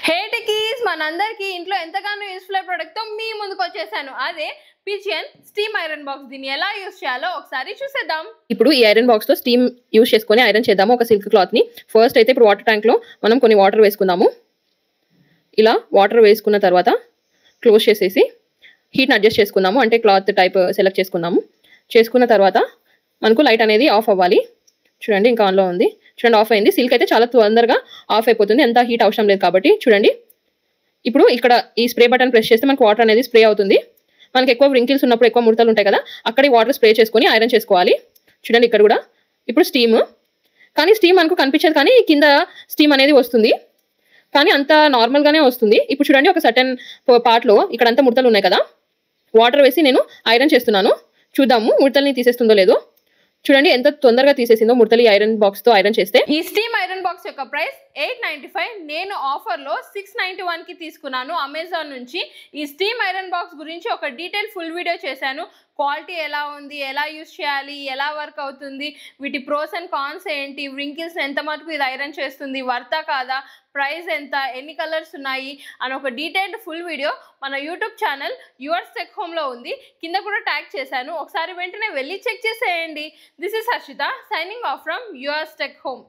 హే techies మనందరికీ ఇంట్లో ఎంతగానో యూస్ఫుల్ ప్రోడక్ట్ తో మీ ముందుకు వచ్చేసాను. అదే పిజియన్ స్టీమ్ ఐరన్ బాక్స్. దీన్ని ఎలా యూస్ చేయాలో ఒకసారి చూసేద్దాం. ఇప్పుడు ఈ ఐరన్ బాక్స్ తో స్టీమ్ యూస్ చేసుకొని ఐరన్ చేద్దాము. ఒక సిల్క్ క్లాత్ ని ఫస్ట్ అయితే ఇప్పుడు వాటర్ ట్యాంక్ లో మనం కొన్ని వాటర్ వేసుకుందాము. ఇలా వాటర్ వేసుకున్న తర్వాత క్లోజ్ చేసేసి హీట్ ని అడ్జస్ట్ చేసుకుందాము. అంటే క్లాత్ టైప్ సెలెక్ట్ చేసుకుందాము. చేసుకున్న తర్వాత మనకు లైట్ అనేది ఆఫ్ అవ్వాలి. చూడండి ఇంకా ఆన్లో ఉంది. చూడండి ఆఫ్ అయింది. సిల్క్ అయితే చాలా తొందరగా ఆఫ్ అయిపోతుంది, ఎంత హీట్ అవసరం లేదు కాబట్టి. చూడండి ఇప్పుడు ఇక్కడ ఈ స్ప్రే బటన్ ప్రెస్ చేస్తే మనకు వాటర్ అనేది స్ప్రే అవుతుంది. మనకి ఎక్కువ వ్రింకిల్స్ ఉన్నప్పుడు, ఎక్కువ ముడతలు ఉంటాయి కదా, అక్కడ వాటర్ స్ప్రే చేసుకొని ఐరన్ చేసుకోవాలి. చూడండి ఇక్కడ కూడా ఇప్పుడు స్టీమ్, కానీ స్టీమ్ మనకు కనిపించదు, కానీ కింద స్టీమ్ అనేది వస్తుంది, కానీ అంత నార్మల్గానే వస్తుంది. ఇప్పుడు చూడండి ఒక సర్టెన్ పార్ట్లో ఇక్కడ అంతా ముడతలు ఉన్నాయి కదా, వాటర్ వేసి నేను ఐరన్ చేస్తున్నాను. చూద్దాము ముడతల్ని తీసేస్తుందో లేదో. చూడండి ఎంత తొందరగా తీసేసిందో ముడతలు ఈ ఐరన్ బాక్స్ తో ఐరన్ చేస్తే. ఈ స్టీమ్ ఐరన్ బాక్స్ యొక్క ప్రైస్ 895. నేను ఆఫర్ లో 691 కి తీసుకున్నాను అమెజాన్ నుంచి. ఈ స్టీమ్ ఐరన్ బాక్స్ గురించి ఒక డీటెయిల్ ఫుల్ వీడియో చేశాను. క్వాలిటీ ఎలా ఉంది, ఎలా యూస్ చేయాలి, ఎలా వర్క్ అవుతుంది, వీటి ప్రోస్ అండ్ కాన్స్ ఏంటి, వ్రింకిల్స్ ఎంత మటుకు ఇది ఐరన్ చేస్తుంది, వర్తా కాదా, ప్రైస్ ఎంత, ఎన్ని కలర్స్ ఉన్నాయి అని ఒక డీటెయిల్డ్ ఫుల్ వీడియో మన యూట్యూబ్ ఛానల్ యువర్స్ టెక్ హోమ్లో ఉంది. కింద కూడా ట్యాగ్ చేశాను, ఒకసారి వెంటనే వెళ్ళి చెక్ చేసేయండి. This is Harshita signing off from yours tech home.